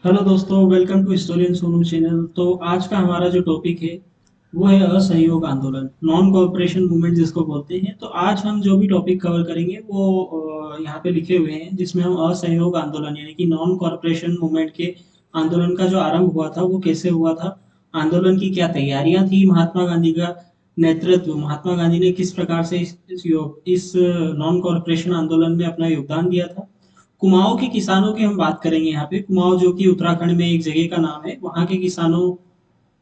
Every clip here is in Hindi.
हेलो दोस्तों, welcome to historian Sonu channel. तो आज का हमारा जो टॉपिक है वो है असहयोग आंदोलन, नॉन कोऑपरेशन मूवमेंट जिसको बोलते हैं। तो आज हम जो भी टॉपिक कवर करेंगे वो यहाँ पे लिखे हुए हैं, जिसमें हम असहयोग आंदोलन यानी कि नॉन कॉरपोरेशन मूवमेंट के आंदोलन का जो आरंभ हुआ था वो कैसे हुआ था, आंदोलन की क्या तैयारियां थी, महात्मा गांधी का नेतृत्व, महात्मा गांधी ने किस प्रकार से इस नॉन कॉरपोरेशन आंदोलन में अपना योगदान दिया था। कुमाऊं के किसानों की हम बात करेंगे यहाँ पे। कुमाऊं जो कि उत्तराखंड में एक जगह का नाम है, वहाँ के किसानों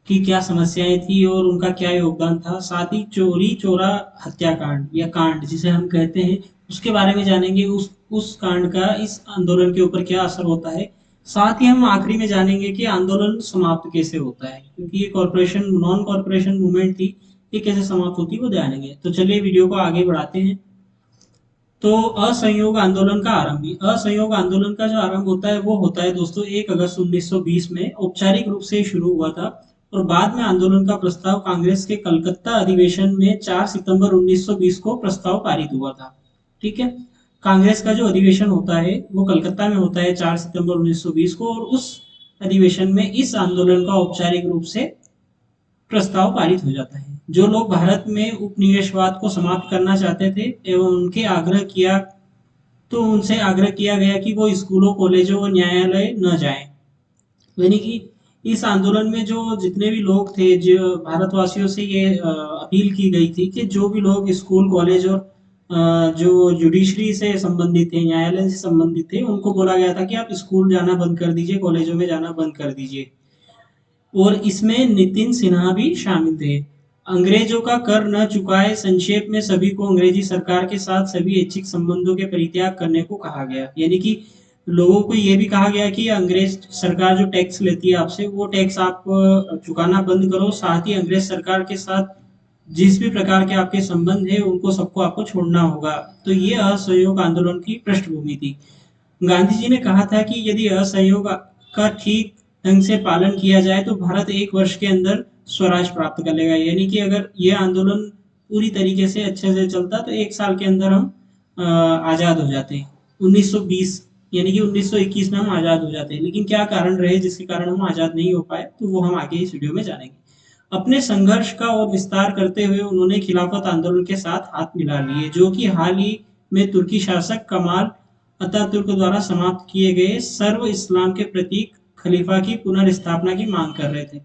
की क्या समस्याएं थी और उनका क्या योगदान था। साथ ही चोरी चोरा हत्याकांड या कांड जिसे हम कहते हैं, उसके बारे में जानेंगे। उस कांड का इस आंदोलन के ऊपर क्या असर होता है। साथ ही हम आखिरी में जानेंगे कि आंदोलन समाप्त कैसे होता है, क्योंकि ये कॉर्पोरेशन नॉन कॉर्पोरेशन मूवमेंट थी, ये कैसे समाप्त होती है वो जानेंगे। तो चलिए वीडियो को आगे बढ़ाते हैं। तो असहयोग आंदोलन का आरंभ, असहयोग आंदोलन का जो आरंभ होता है वो होता है दोस्तों 1 अगस्त 1920 में। औपचारिक रूप से शुरू हुआ था और बाद में आंदोलन का प्रस्ताव कांग्रेस के कलकत्ता अधिवेशन में 4 सितंबर 1920 को प्रस्ताव पारित हुआ था। ठीक है। कांग्रेस का जो अधिवेशन होता है वो कलकत्ता में होता है 4 सितंबर 1920 को, और उस अधिवेशन में इस आंदोलन का औपचारिक रूप से प्रस्ताव पारित हो जाता है। जो लोग भारत में उपनिवेशवाद को समाप्त करना चाहते थे एवं उनके आग्रह किया, तो उनसे आग्रह किया गया कि वो स्कूलों, कॉलेजों और न्यायालय न जाएं। यानी कि इस आंदोलन में जो जितने भी लोग थे, जो भारतवासियों से ये अपील की गई थी कि जो भी लोग स्कूल, कॉलेज और जो जुडिशरी से संबंधित थे, न्यायालय से संबंधित थे, उनको बोला गया था कि आप स्कूल जाना बंद कर दीजिए, कॉलेजों में जाना बंद कर दीजिए। और इसमें नितिन सिन्हा भी शामिल थे। अंग्रेजों का कर न चुकाए, संक्षेप में सभी को अंग्रेजी सरकार के साथ सभी ऐच्छिक संबंधों के परित्याग करने को कहा गया। यानी कि लोगों को ये भी कहा गया कि अंग्रेज सरकार जो टैक्स लेती है आपसे, वो टैक्स आप चुकाना बंद करो। साथ ही अंग्रेज सरकार के साथ जिस भी प्रकार के आपके संबंध है उनको सबको आपको छोड़ना होगा। तो ये असहयोग आंदोलन की पृष्ठभूमि थी। गांधी जी ने कहा था कि यदि असहयोग का ठीक ढंग से पालन किया जाए तो भारत 1 वर्ष के अंदर स्वराज प्राप्त कर लेगा। यानी कि अगर यह आंदोलन पूरी तरीके से अच्छे से चलता तो 1 साल के अंदर हम आजाद हो जाते हैं। 1920 यानी कि 1921 में हम आजाद हो जाते हैं। लेकिन क्या कारण रहे जिसके कारण हम आजाद नहीं हो पाए, तो वो हम आगे इस वीडियो में जानेंगे। अपने संघर्ष का और विस्तार करते हुए उन्होंने खिलाफत आंदोलन के साथ हाथ मिला लिए, जो कि हाल ही में तुर्की शासक कमाल अतातुर्क द्वारा समाप्त किए गए सर्व इस्लाम के प्रतीक खलीफा की पुनर्स्थापना की मांग कर रहे थे।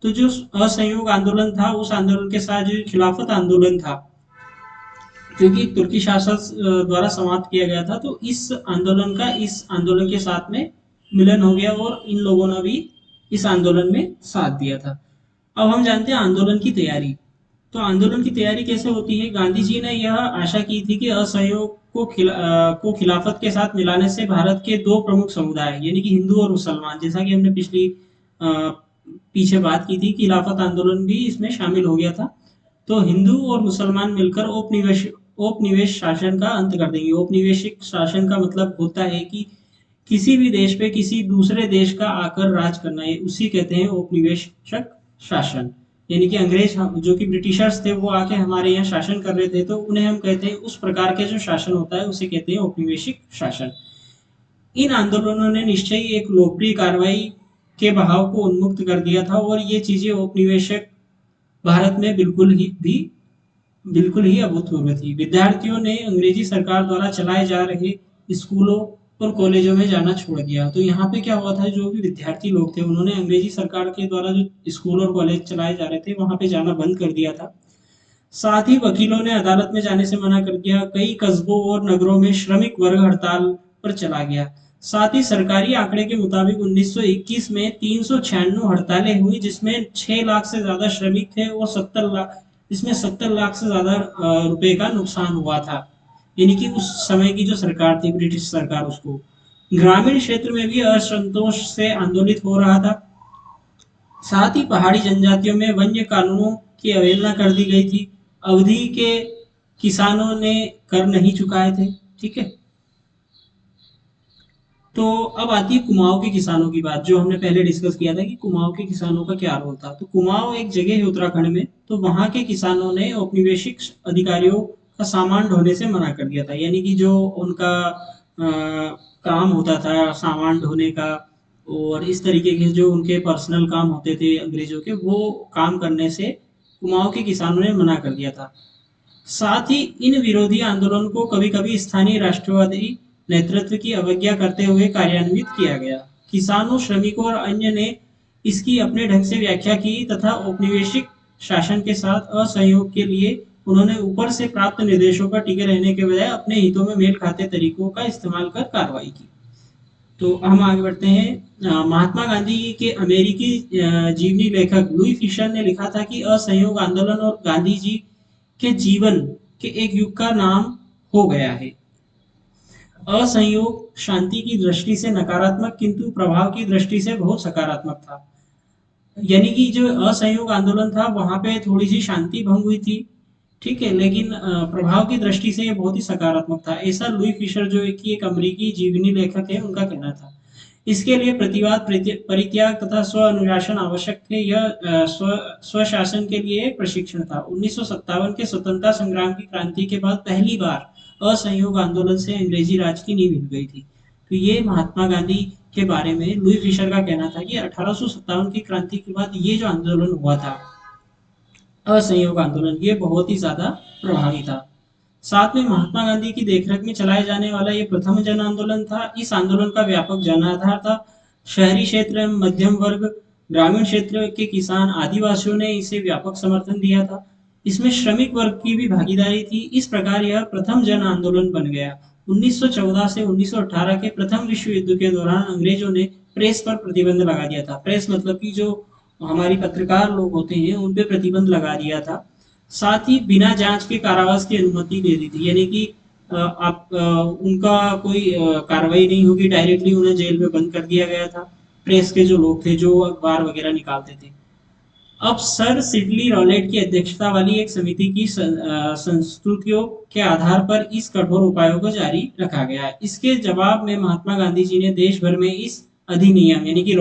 तो जो असहयोग आंदोलन था, उस आंदोलन के साथ जो खिलाफत आंदोलन था, जो कि तुर्की शासक द्वारा समाप्त किया गया था, तो इस आंदोलन के साथ में मिलन हो गया और इन लोगों ने भी इस आंदोलन में साथ दिया था। अब हम जानते हैं आंदोलन की तैयारी। तो आंदोलन की तैयारी कैसे होती है। गांधी जी ने यह आशा की थी कि असहयोग को खिलाफत के साथ मिलाने से भारत के दो प्रमुख समुदाय यानी कि हिंदू और मुसलमान, जैसा कि हमने अ, पीछे बात की थी, खिलाफत आंदोलन भी इसमें शामिल हो गया था। तो हिंदू और मुसलमान मिलकर औपनिवेश शासन का अंत कर देंगे। औपनिवेशिक शासन का मतलब होता है कि किसी भी देश पे किसी दूसरे देश का आकर राज करना, है उसी कहते हैं औपनिवेशिक शासन। यानी कि अंग्रेज जो कि ब्रिटिशर्स थे वो आके हमारे यहाँ शासन कर रहे थे, तो उन्हें हम कहते हैं, उस प्रकार के जो शासन होता है उसे कहते हैं औपनिवेशिक शासन। इन आंदोलनों ने निश्चय ही एक लोकप्रिय कार्रवाई के बहाव को उन्मुक्त कर दिया था, और ये चीजें औपनिवेशिक भारत में बिल्कुल ही अभूतपूर्व थी। विद्यार्थियों ने अंग्रेजी सरकार द्वारा चलाए जा रहे स्कूलों और कॉलेजों में जाना छोड़ दिया। तो यहाँ पे क्या हुआ था, जो भी विद्यार्थी लोग थे उन्होंने अंग्रेजी सरकार के द्वारा जो स्कूल और कॉलेज चलाए जा रहे थे वहां पे जाना बंद कर दिया था। साथ ही वकीलों ने अदालत में जाने से मना कर दिया। कई कस्बों और नगरों में श्रमिक वर्ग हड़ताल पर चला गया। साथ ही सरकारी आंकड़े के मुताबिक 1921 में 396 हड़तालें हुई, जिसमें 6 लाख से ज्यादा श्रमिक थे और 70 लाख, इसमें 70 लाख से ज्यादा रुपए का नुकसान हुआ था। यानी कि उस समय की जो सरकार थी, ब्रिटिश सरकार, उसको ग्रामीण क्षेत्र में भी असंतोष से आंदोलित हो रहा था। साथ ही पहाड़ी जनजातियों में वन्य कानूनों की अवहेलना कर दी गई थी। अवधि के किसानों ने कर नहीं चुकाए थे। ठीक है। तो अब आती है कुमाऊं के किसानों की बात, जो हमने पहले डिस्कस किया था कि कुमाऊं के किसानों का क्या रोल था। तो कुमाऊं एक जगह है उत्तराखंड में, तो वहां के किसानों ने औपनिवेशिक अधिकारियों का सामान ढोने से मना कर दिया था। यानी कि जो उनका काम होता था सामान ढोने का, और इस तरीके के जो उनके पर्सनल काम होते थे अंग्रेजों के, वो काम करने से कुमाऊं के किसानों ने मना कर दिया था। साथ ही इन विरोधी आंदोलन को कभी-कभी स्थानीय राष्ट्रवादी नेतृत्व की अवज्ञा करते हुए कार्यान्वित किया गया। किसानों, श्रमिकों और अन्य ने इसकी अपने ढंग से व्याख्या की तथा औपनिवेशिक शासन के साथ असहयोग के लिए उन्होंने ऊपर से प्राप्त निर्देशों पर टिके रहने के बजाय अपने हितों में मेल खाते तरीकों का इस्तेमाल कर कार्रवाई की। तो हम आगे बढ़ते हैं। महात्मा गांधी के अमेरिकी जीवनी लेखक लुई फिशर ने लिखा था कि असहयोग आंदोलन और गांधी जी के जीवन के एक युग का नाम हो गया है। असहयोग शांति की दृष्टि से नकारात्मक किंतु प्रभाव की दृष्टि से बहुत सकारात्मक था। यानी कि जो असहयोग आंदोलन था वहां पे थोड़ी सी शांति भंग हुई थी, ठीक है, लेकिन प्रभाव की दृष्टि से ये बहुत ही सकारात्मक था। ऐसा लुई फिशर जो कि एक अमेरिकी जीवनी लेखक है, उनका कहना था। इसके लिए प्रतिवाद, परित्याग तथा स्व अनुशासन आवश्यक थे। यह स्वशासन के लिए एक प्रशिक्षण था। 1957 के स्वतंत्रता संग्राम की क्रांति के बाद पहली बार असहयोग आंदोलन से अंग्रेजी राज की नींव हिल गई थी। तो ये महात्मा गांधी के बारे में लुई फिशर का कहना था कि 1857 की क्रांति के बाद ये जो आंदोलन हुआ था, असहयोग आंदोलन, ये बहुत ही ज्यादा प्रभावी था। साथ में महात्मा गांधी की देखरेख में चलाए जाने वाला ये प्रथम जन आंदोलन था। इस आंदोलन का व्यापक जन आधार था। शहरी क्षेत्र, मध्यम वर्ग, ग्रामीण क्षेत्र के किसान, आदिवासियों ने इसे व्यापक समर्थन दिया था। इसमें श्रमिक वर्ग की भी भागीदारी थी। इस प्रकार यह प्रथम जन आंदोलन बन गया। 1914 से 1918 के प्रथम विश्व युद्ध के दौरान अंग्रेजों ने प्रेस पर प्रतिबंध लगा दिया था। प्रेस मतलब कि जो हमारी पत्रकार लोग होते हैं उन पे प्रतिबंध लगा दिया था। साथ ही बिना जांच के कारावास की अनुमति दे दी थी, यानी कि उनका कोई कार्रवाई नहीं होगी, डायरेक्टली उन्हें जेल में बंद कर दिया गया था। प्रेस के जो लोग थे जो अखबार वगैरह निकालते थे। अब सर सिडली रॉलेट की अध्यक्षता वाली एक समिति की संस्तुतियों के आधार पर इस कठोर उपायों को जारी रखा गया। इसके जवाब में महात्मा गांधी जी ने देश भर में इस अधिनियम यानी कि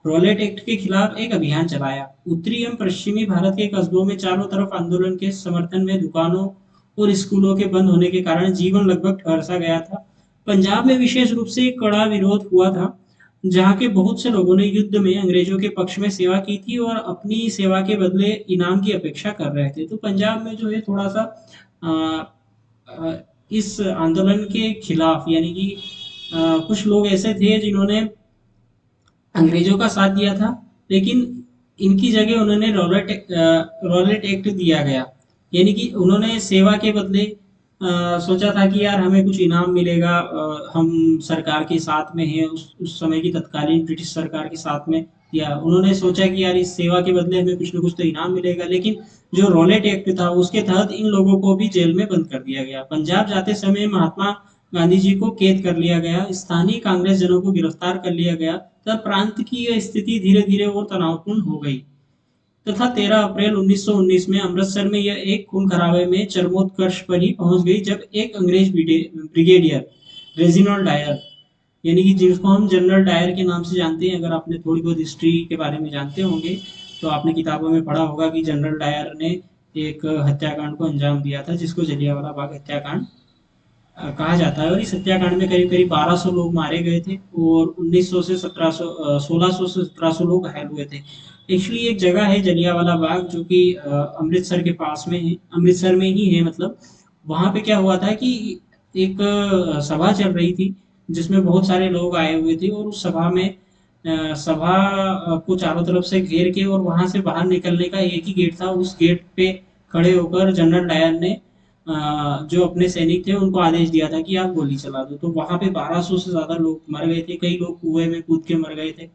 रॉलेट एक्ट के खिलाफ एक अभियान चलाया। उत्तरी एवं पश्चिमी भारत के कस्बों में चारों तरफ आंदोलन के समर्थन में दुकानों और स्कूलों के बंद होने के कारण जीवन लगभग ठहर सा गया था। पंजाब में विशेष रूप से कड़ा विरोध हुआ था, जहाँ के बहुत से लोगों ने युद्ध में अंग्रेजों के पक्ष में सेवा की थी और अपनी सेवा के बदले इनाम की अपेक्षा कर रहे थे। तो पंजाब में जो है थोड़ा सा अ, इस आंदोलन के खिलाफ, यानी कि कुछ लोग ऐसे थे जिन्होंने अंग्रेजों का साथ दिया था, लेकिन इनकी जगह उन्होंने रॉलेट एक्ट दिया गया। यानी कि उन्होंने सेवा के बदले सोचा था कि यार हमें कुछ इनाम मिलेगा, हम सरकार के साथ में हैं, उस समय की तत्कालीन ब्रिटिश सरकार के साथ में, या उन्होंने सोचा कि यार इस सेवा के बदले हमें कुछ ना कुछ तो इनाम मिलेगा। लेकिन जो रॉलेट एक्ट था उसके तहत इन लोगों को भी जेल में बंद कर दिया गया। पंजाब जाते समय महात्मा गांधी जी को कैद कर लिया गया, स्थानीय कांग्रेस जनों को गिरफ्तार कर लिया गया। तब प्रांत की यह स्थिति धीरे धीरे और तनावपूर्ण हो गई तथा 13 अप्रैल 1919 में अमृतसर में यह एक खून खराबे में चरमोत्कर्ष पर ही पहुंच गई, जब एक अंग्रेज ब्रिगेडियर रेजिनॉल्ड डायर, यानी कि जिसको हम जनरल डायर के नाम से जानते हैं, अगर आपने थोड़ी बहुत हिस्ट्री के बारे में जानते होंगे तो आपने किताबों में पढ़ा होगा कि जनरल डायर ने एक हत्याकांड को अंजाम दिया था, जिसको जलियांवाला बाग हत्याकांड कहा जाता है। और इस हत्याकांड में करीब करीब 1200 लोग मारे गए थे और 1900 से 1700 1600 से 1700 लोग घायल हुए थे। एक्चुअली एक जगह है जलियांवाला बाग जो कि अमृतसर के पास में है, अमृतसर में ही है मतलब। वहां पे क्या हुआ था कि एक सभा चल रही थी जिसमें बहुत सारे लोग आए हुए थे, और उस सभा में सभा को चारों तरफ से घेर के और वहां से बाहर निकलने का एक ही गेट था। उस गेट पे खड़े होकर जनरल डायर ने जो अपने सैनिक थे उनको आदेश दिया था कि आप गोली चला दो। तो वहां पे 1200 से ज्यादा लोग मर गए थे, कई लोग कुएं में कूद के मर गए थे,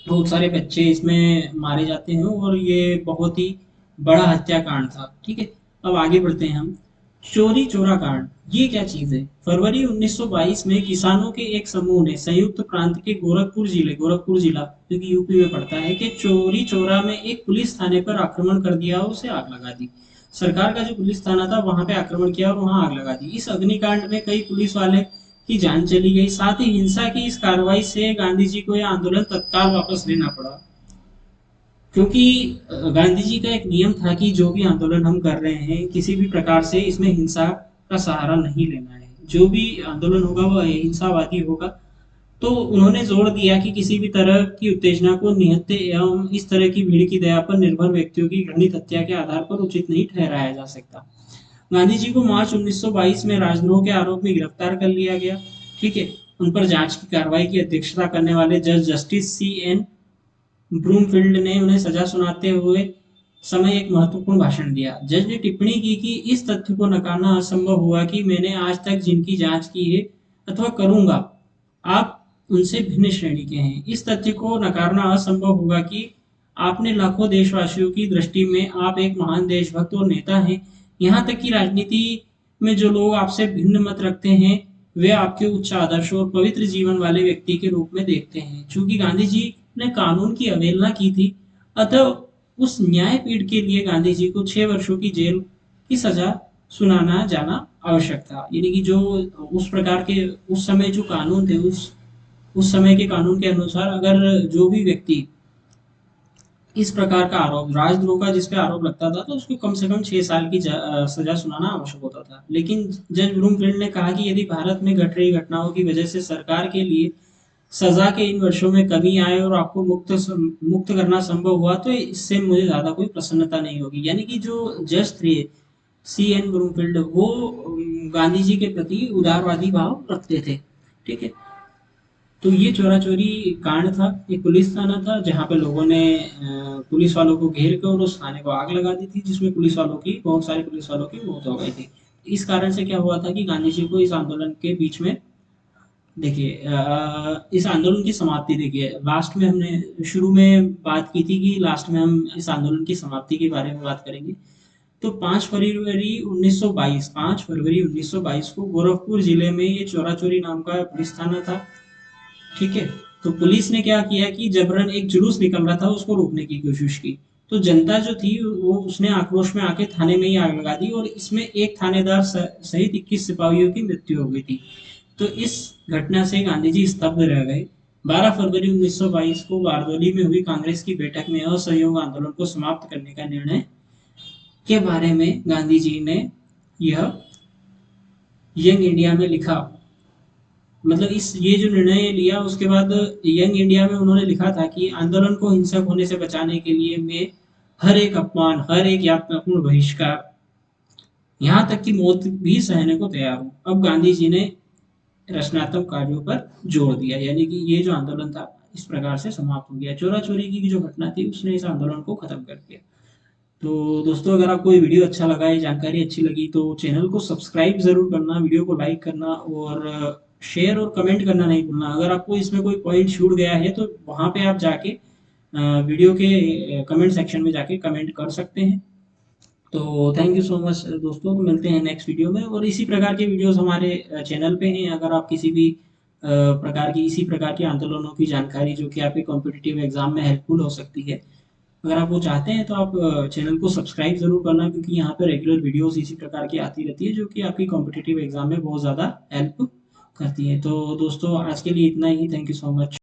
बहुत सारे बच्चे इसमें मारे जाते हैं, और ये बहुत ही बड़ा हत्याकांड था। ठीक है, अब आगे बढ़ते हैं हम। चोरी चोरा कांड, ये क्या चीज है? फरवरी 1922 में किसानों के एक समूह ने संयुक्त प्रांत के गोरखपुर जिला जो कि यूपी में पड़ता है, कि चोरी चोरा में एक पुलिस थाने पर आक्रमण कर दिया और उसे आग लगा दी। सरकार का जो पुलिस थाना था वहां पे आक्रमण किया और वहां आग लगा दी। इस अग्निकांड में कई पुलिस वाले की जान चली गई। साथ ही हिंसा की इस कार्रवाई से गांधी जी को यह आंदोलन तत्काल वापस लेना पड़ा, क्योंकि गांधी जी का एक नियम था कि जो भी आंदोलन हम कर रहे हैं किसी भी प्रकार से इसमें हिंसा का सहारा नहीं लेना है। जो भी आंदोलन होगा वह अहिंसावादी होगा। तो उन्होंने जोर दिया कि किसी भी तरह की उत्तेजना को निहत्थे एवं इस तरह की भीड़ की दया पर निर्भर व्यक्तियों की घृणित हत्या के आधार पर उचित नहीं ठहराया जा सकता। गांधी जी को मार्च 1922 में राजद्रोह के आरोप में गिरफ्तार कर लिया गया। ठीक है। उन पर जांच की कार्रवाई की अध्यक्षता करने वाले जज जस्टिस सी एन ब्रूमफील्ड ने उन्हें सजा सुनाते हुए समय एक महत्वपूर्ण भाषण दिया। जज ने टिप्पणी की कि इस तथ्य को नकारना असंभव हुआ कि मैंने आज तक जिनकी जांच की है अथवा करूंगा, आप उनसे भिन्न श्रेणी के हैं। इस तथ्य को नकारना असंभव होगा कि आपने लाखों देशवासियों की दृष्टि में आप एक महान देशभक्त और नेता हैं। यहाँ तक कि राजनीति में जो लोग आपसे भिन्न मत रखते हैं, वे आपके उच्च आदर्श और पवित्र जीवन वाले व्यक्ति के रूप में देखते हैं। चूंकि गांधी जी ने कानून की अवहेलना की थी, अतः उस न्यायपीठ के लिए गांधी जी को 6 वर्षों की जेल की सजा सुनाना जाना आवश्यक था। यानी कि जो उस प्रकार के उस समय जो कानून थे, उस समय के कानून के अनुसार अगर जो भी व्यक्ति इस प्रकार का आरोप राजद्रोह का जिस पे आरोप लगता था, तो उसको कम से कम 6 साल की सजा सुनाना आवश्यक होता था। लेकिन जज ब्रूमफील्ड ने कहा कि यदि भारत में घट रही घटनाओं की वजह से सरकार के लिए सजा के इन वर्षों में कमी आए और आपको मुक्त करना संभव हुआ, तो इससे मुझे ज्यादा कोई प्रसन्नता नहीं होगी। यानी कि जो जज थे सी एन ब्रूमफील्ड, वो गांधी जी के प्रति उदारवादी भाव रखते थे। ठीक है। तो ये चोरा चोरी कांड था, एक पुलिस थाना था जहाँ पे लोगों ने पुलिस वालों को घेर कर और उस थाने को आग लगा दी थी, जिसमें पुलिस वालों की बहुत सारे पुलिस वालों की मौत हो गई थी। इस कारण से क्या हुआ था कि गांधी जी को इस आंदोलन के बीच में, देखिए इस आंदोलन की समाप्ति, देखिए लास्ट में हमने शुरू में बात की थी कि लास्ट में हम इस आंदोलन की समाप्ति के बारे में बात करेंगे। तो 5 फरवरी 1922 को गोरखपुर जिले में ये चोरा चोरी नाम का पुलिस थाना था। ठीक है। तो पुलिस ने क्या किया कि जबरन एक जुलूस निकल रहा था, उसको रोकने की कोशिश की। तो जनता जो थी वो उसने आक्रोश में आके थाने में ही आग लगा दी और इसमें एक थानेदार सहित 21 सिपाहियों की मृत्यु हो गई थी। तो इस घटना से गांधी जी स्तब्ध रह गए। 12 फरवरी 1922 को बारडोली में हुई कांग्रेस की बैठक में असहयोग आंदोलन को समाप्त करने का निर्णय के बारे में गांधी जी ने यह यंग इंडिया में लिखा। मतलब इस ये जो निर्णय लिया उसके बाद यंग इंडिया में उन्होंने लिखा था कि आंदोलन को हिंसक होने से बचाने के लिए मैं हर एक अपमान, हर एक यातनापूर्ण बहिष्कार, यहाँ तक कि मौत भी सहने को तैयार हूँ। अब गांधी जी ने रचनात्मक कार्यों पर जोर दिया। यानी कि ये जो आंदोलन था इस प्रकार से समाप्त हो गया। चोरा चोरी की जो घटना थी उसने इस आंदोलन को खत्म कर दिया। तो दोस्तों, अगर आपको ये वीडियो अच्छा लगा, ये जानकारी अच्छी लगी, तो चैनल को सब्सक्राइब जरूर करना, वीडियो को लाइक करना और शेयर और कमेंट करना नहीं भूलना। अगर आपको इसमें कोई पॉइंट छूट गया है तो वहाँ पे आप जाके वीडियो के कमेंट सेक्शन में जाके कमेंट कर सकते हैं। तो थैंक यू सो मच दोस्तों, तो मिलते हैं नेक्स्ट वीडियो में। और इसी प्रकार के वीडियोस हमारे चैनल पे हैं। अगर आप किसी भी प्रकार की इसी प्रकार के आंदोलनों की जानकारी जो कि आपके कॉम्पिटिटिव एग्जाम में हेल्पफुल हो सकती है, अगर आप वो चाहते हैं तो आप चैनल को सब्सक्राइब जरूर करना, क्योंकि यहाँ पे रेगुलर वीडियोस इसी प्रकार की आती रहती है जो कि आपकी कॉम्पिटिटिव एग्जाम में बहुत ज़्यादा हेल्प करती है। तो दोस्तों, आज के लिए इतना ही। Thank you so much.